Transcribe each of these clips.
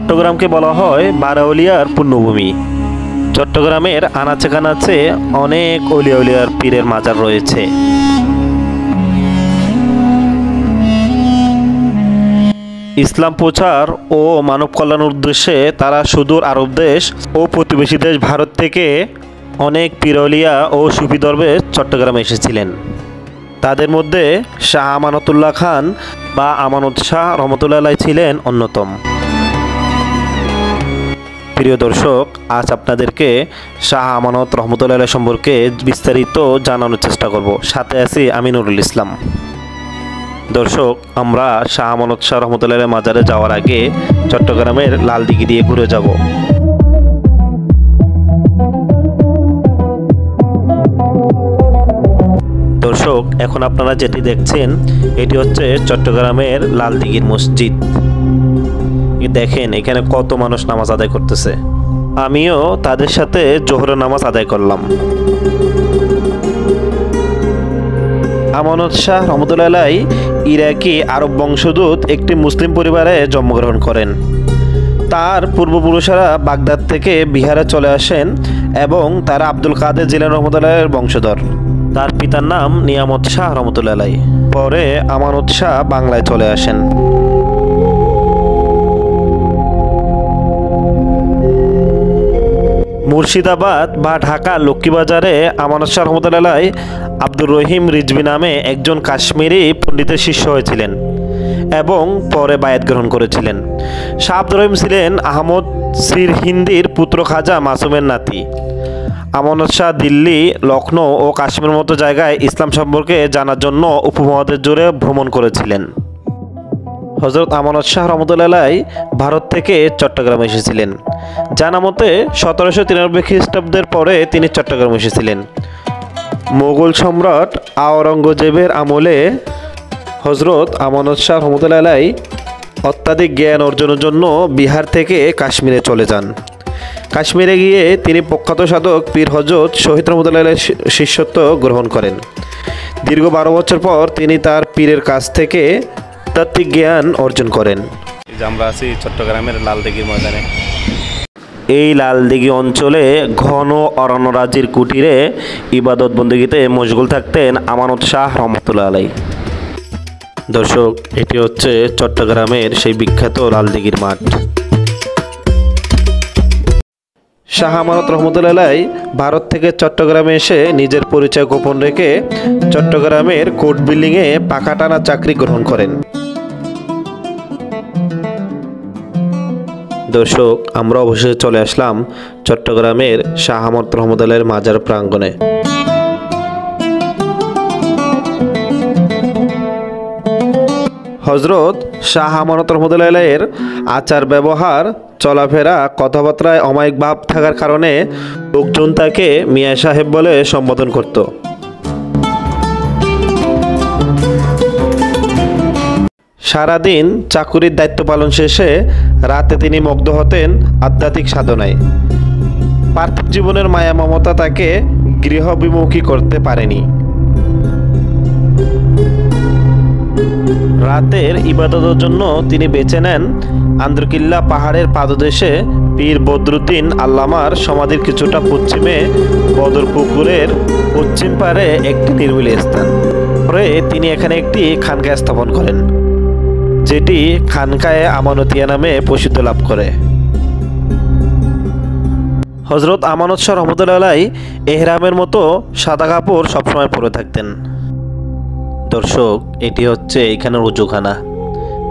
চট্টগ্রামকে বলা হয় বারোয়াউলিয়ার পুণ্যভূমি। চট্টগ্রামের আনাচে কানাচে অনেক অলিয়া উলিয়ার পীরের মাজার রয়েছে। ইসলাম প্রচার ও মানব কল্যাণের উদ্দেশ্যে তারা সুদূর আরব দেশ ও প্রতিবেশী দেশ ভারত থেকে অনেক পীরওয়ালিয়া ও সুফি দরবেশ চট্টগ্রামে এসেছিলেন। তাদের মধ্যে শাহ আমানতুল্লাহ খান বা আমানত শাহ রহমতুল্লাহ আলাইহি ছিলেন অন্যতম। প্রিয় দর্শক, আজ আপনাদেরকে শাহ আমানত রহমতুল্লাহ আলাইহি সম্পর্কে বিস্তারিত জানানোর চেষ্টা করব। সাথে আছি আমি নুরুল ইসলাম। দর্শক, আমরা শাহ আমানত শাহ রহমতুল্লাহ আলাইহি মাজারে যাওয়ার আগে চট্টগ্রামের লালদিঘি দিয়ে ঘুরে যাব। দর্শক, এখন আপনারা যেটি দেখছেন এটি হচ্ছে চট্টগ্রামের লালদিঘির মসজিদ। দেখেন এখানে কত মানুষ নামাজ আদায় করতেছে। আমিও তাদের সাথে জোহরের নামাজ আদায় করলাম। আমানত শাহ রহমতুল্লাহ আলাইহি ইরাকি আরব বংশোদ্ভূত একটি মুসলিম পরিবারে জন্মগ্রহণ করেন। তার পূর্বপুরুষেরা বাগদাদ থেকে বিহারে চলে আসেন এবং তারা আব্দুল কাদের জিলানী রহমতুল্লাহ আলাইহির বংশধর। তার পিতার নাম নিয়ামত শাহ রহমতুল্লাহ আলাইহি। পরে আমানত শাহ বাংলায় চলে আসেন। মুর্শিদাবাদ বা ঢাকা লক্ষ্মীবাজারে আমানত শাহ রহমতুল্লাহ আলাইহি আব্দুর রহিম রিজভী নামে একজন কাশ্মীরি পণ্ডিতের শিষ্য হয়েছিলেন এবং পরে বায়াত গ্রহণ করেছিলেন। শাহ আব্দুর রহিম ছিলেন আহমদ সিরহিন্দির পুত্র খাজা মাসুমের নাতি। আমানত শাহ দিল্লি, লখনৌ ও কাশ্মীরের মতো জায়গায় ইসলাম সম্পর্কে জানার জন্য উপমহাদেশ জুড়ে ভ্রমণ করেছিলেন। হযরত আমানত শাহ রহমতুল্লাহ আলাইহি ভারত থেকে চট্টগ্রামে এসেছিলেন। জানা মতে 1793 খ্রিস্টাব্দের পরে তিনি চট্টগ্রামে এসেছিলেন। মোগল সম্রাট আওরঙ্গজেবের আমলে হযরত আমানত শাহ রহমতুল্লাহ আলাইহি অত্যাধিক জ্ঞান অর্জনের জন্য বিহার থেকে কাশ্মীরে চলে যান। কাশ্মীরে গিয়ে তিনি প্রখ্যাত সাধক পীর হযরত শহীদ রহমতুল্লাহ আলাইহির শিষ্যত্ব গ্রহণ করেন। দীর্ঘ 12 বছর পর তিনি তার পীরের কাছ থেকে তাত্ত্বিক জ্ঞান অর্জন করেন। আমরা আছি চট্টগ্রামের লালদিঘির ময়দানে। এই লালদিঘি অঞ্চলে ঘন অরণ্যরাজির কুটিরে ইবাদত বন্দেগীতে মশগুল থাকতেন আমানত শাহ রহমতুল্লাহ আলাইহি। দর্শক, এটি হচ্ছে চট্টগ্রামের সেই বিখ্যাত লালদিঘির মাঠ। শাহ আমানত রহমতুল্লাহ আলাইহি ভারত থেকে চট্টগ্রামে এসে নিজের পরিচয় গোপন রেখে চট্টগ্রামের কোর্ট বিল্ডিংয়ে পাখা টানা চাকরি গ্রহণ করেন। দর্শক, আমরা অবশেষে চলে আসলাম চট্টগ্রামের শাহ আমানত রহমতুল্লাহ আলাইহির মাজার প্রাঙ্গণে। হযরত শাহ আমানত রহমতুল্লাহ আলাইহির আচার ব্যবহার, চলাফেরা, কথাবার্তায় অমায়িক ভাব থাকার কারণে লোকজন তাকে মিয়া সাহেব বলে সম্বোধন করত। সারাদিন চাকুরির দায়িত্ব পালন শেষে রাতে তিনি মগ্ন হতেন আধ্যাত্মিক সাধনায়। পার্থিব জীবনের মায়া মমতা তাকে গৃহবিমুখী করতে পারেনি। রাতের ইবাদতের জন্য তিনি বেছে নেন আন্দ্রকিল্লা পাহাড়ের পাদদেশে পীর বদরুদ্দিন আল্লামার সমাধির কিছুটা পশ্চিমে বদর পুকুরের পশ্চিম পারে একটি নির্মলী স্থান। পরে তিনি এখানে একটি খানকা স্থাপন করেন, যেটি খানকায়ে আমানতিয়া নামে প্রসিদ্ধ লাভ করে। হযরত আমানত শাহ রহমতুল্লাহ আলাইহি এহরামের মতো সাদা কাপড় সবসময় পরে থাকতেন। দর্শক, এটি হচ্ছে এখানের উজুখানা।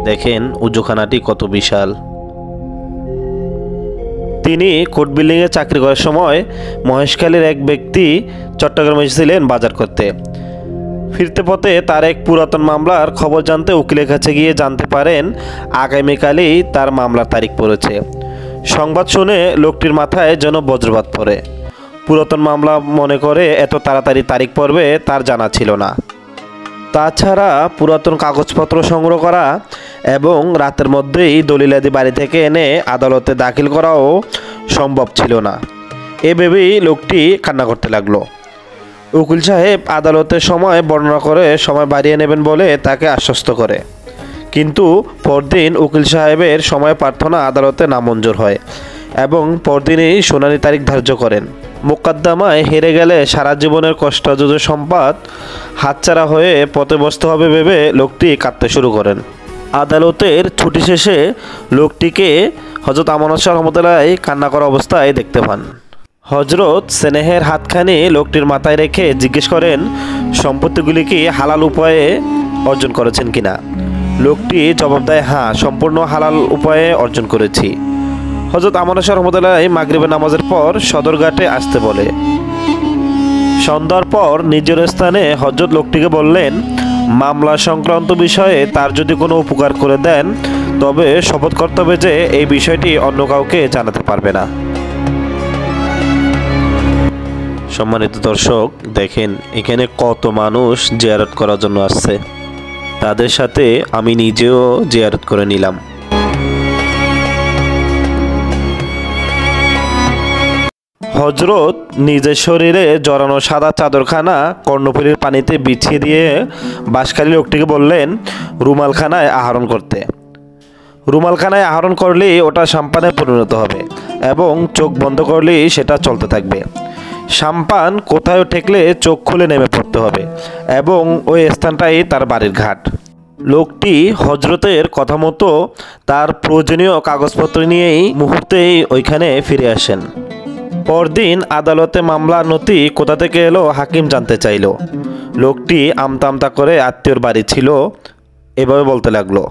দেখেন উজুখানাটি কত বিশাল। তিনি কোর্ট বিল্ডিংয়ে চাকরি করার সময় মহেশখালীর এক ব্যক্তি চট্টগ্রামে এসেছিলেন বাজার করতে। ফিরতে পথে তার এক পুরাতন মামলার খবর জানতে উকিলের কাছে গিয়ে জানতে পারেন আগামীকালই তার মামলার তারিখ পড়েছে। সংবাদ শুনে লোকটির মাথায় যেন বজ্রপাত পড়ে। পুরাতন মামলা মনে করে এত তাড়াতাড়ি তারিখ পড়বে তার জানা ছিল না। তাছাড়া পুরাতন কাগজপত্র সংগ্রহ করা এবং রাতের মধ্যেই দলিলাদি বাড়ি থেকে এনে আদালতে দাখিল করাও সম্ভব ছিল না। এ ভেবেই লোকটি কান্না করতে লাগলো। উকিল সাহেব আদালতের সময় বর্ণনা করে সময় বাড়িয়ে নেবেন বলে তাকে আশ্বস্ত করে, কিন্তু পরদিন উকিল সাহেবের সময় প্রার্থনা আদালতে নামঞ্জুর হয় এবং পরদিনই শুনানি তারিখ ধার্য করেন। মোকদ্দমায় হেরে গেলে সারা জীবনের কষ্টার্জিত সম্পদ হাতছাড়া হয়ে পথে বসতে হবে ভেবে লোকটি কাঁদতে শুরু করেন। আদালতের ছুটি শেষে লোকটিকে হযরত আমানত শাহ রহমতুল্লাহ কান্না করা অবস্থায় দেখতে পান। হযরত স্নেহের হাতখানি লোকটির মাথায় রেখে জিজ্ঞেস করেন সম্পত্তিগুলি কি হালাল উপায়ে অর্জন করেছেন কিনা। লোকটি জবাব দেয়, হ্যাঁ, সম্পূর্ণ হালাল উপায়ে অর্জন করেছি। হযরত আমানত শাহ রহমতুল্লাহ মাগরিবের নামাজের পর সদরঘাটে আসতে বলে। সন্ধ্যার পর নিজের স্থানে হযরত লোকটিকে বললেন, মামলা সংক্রান্ত বিষয়ে তার যদি কোনো উপকার করে দেন তবে শপথ করতে হবে যে এই বিষয়টি অন্য কাউকে জানাতে পারবে না। সম্মানিত দর্শক, দেখেন এখানে কত মানুষ জিয়ারত করার জন্য আসছে। তাদের সাথে আমি নিজেও জিয়ারত করে নিলাম। হযরত নিজের শরীরে জড়ানো সাদা চাদরখানা কর্ণফুলীর পানিতে বিছিয়ে দিয়ে বাঁশখালী লোকটিকে বললেন রুমালখানায় আহরণ করতে। রুমালখানায় আহরণ করলেই ওটা সাম্পানে পরিণত হবে এবং চোখ বন্ধ করলেই সেটা চলতে থাকবে। সাম্পান কোথাও ঠেকলে চোখ খুলে নেমে পড়তে হবে এবং ওই স্থানটাই তার বাড়ির ঘাট। লোকটি হযরতের কথা মতো তার প্রয়োজনীয় কাগজপত্র নিয়েই মুহূর্তেই ওইখানে ফিরে আসেন। পরদিন আদালতে মামলার নথি কোথা থেকে এলো হাকিম জানতে চাইল। লোকটি আমতা আমতা করে আত্মীয়র বাড়ি ছিল এভাবে বলতে লাগলো,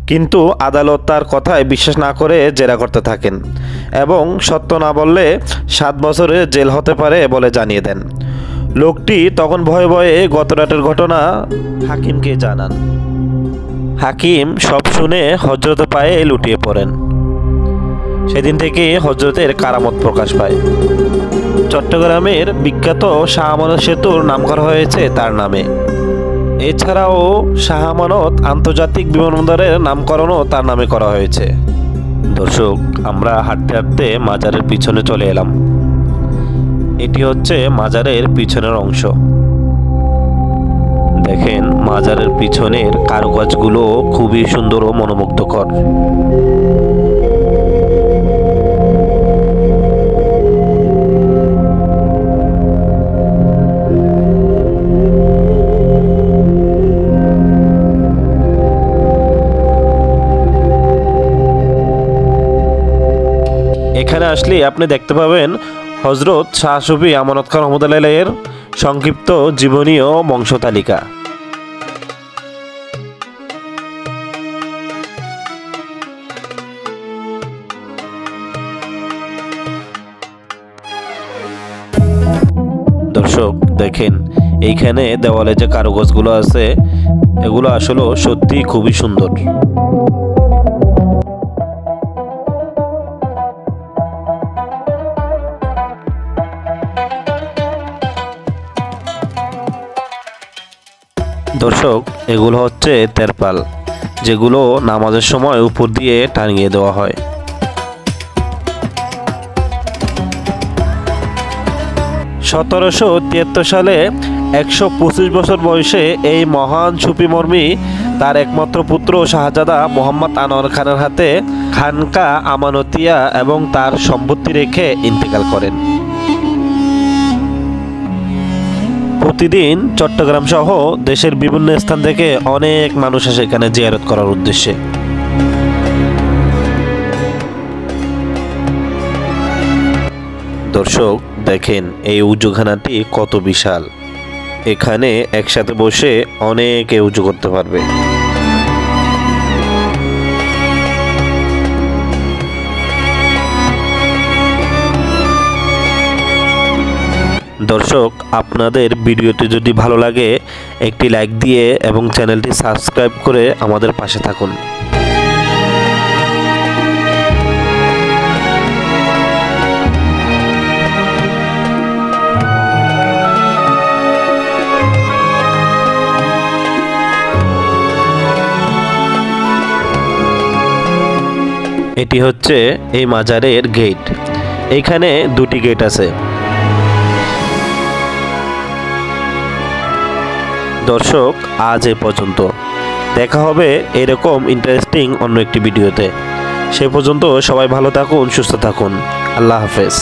কিন্তু আদালত তার কথায় বিশ্বাস না করে জেরা করতে থাকেন এবং সত্য না বললে 7 বছরের জেল হতে পারে বলে জানিয়ে দেন। লোকটি তখন ভয়ে ভয়ে গত রাতের ঘটনা হাকিমকে জানান। হাকিম সব শুনে হযরতের পায়ে লুটিয়ে পড়েন। সেদিন থেকে হযরতের কারামত প্রকাশ পায়। চট্টগ্রামের বিখ্যাত শাহ আমানত সেতুর নাম করা হয়েছে তার নামে। এছাড়াও শাহ আমানত আন্তর্জাতিক বিমানবন্দরের নামকরণও তার নামে করা হয়েছে। দর্শক, আমরা হাঁটতে হাঁটতে মাজারের পিছনে চলে এলাম। এটি হচ্ছে মাজারের পিছনের অংশ। দেখেন মাজারের পিছনের কারুকাজগুলো খুবই সুন্দর ও মনোমুগ্ধকর। এখানে আসলে আপনি দেখতে পাবেন হযরত শাহ সুফি আমানত খান রহমতুল্লাহ এর সংক্ষিপ্ত জীবনী ও বংশতালিকা। দর্শক দেখেন এইখানে দেওয়ালে যে কারুকাজগুলো আছে এগুলো আসলে সত্যি খুবই সুন্দর। দর্শক, এগুলো হচ্ছে তেরপাল, যেগুলো নামাজের সময় উপর দিয়ে টাঙিয়ে দেওয়া হয়। 1773 সালে 125 বছর বয়সে এই মহান সুফি মর্মী তার একমাত্র পুত্র শাহজাদা মোহাম্মদ আনোয়ার খানের হাতে খানকা আমানতিয়া এবং তার সম্পত্তি রেখে ইন্তেকাল করেন। প্রতিদিন চট্টগ্রাম সহ দেশের বিভিন্ন স্থান থেকে অনেক মানুষ আসে এখানে জিয়ারত করার উদ্দেশ্যে। দর্শক দেখেন এই উজুখানাটি কত বিশাল। এখানে একসাথে বসে অনেকে উজু করতে পারবে। দর্শক, আপনাদের ভিডিওটি যদি ভালো লাগে একটি লাইক দিয়ে এবং চ্যানেলটি সাবস্ক্রাইব করে আমাদের পাশে থাকুন। এটি হচ্ছে এই মাজারের গেট। এখানে দুটি গেট আছে। দর্শক, আজ এ পর্যন্ত। দেখা হবে এরকম ইন্টারেস্টিং অন্য একটি ভিডিওতে। সে পর্যন্ত সবাই ভালো থাকুন, সুস্থ থাকুন। আল্লাহ হাফেজ।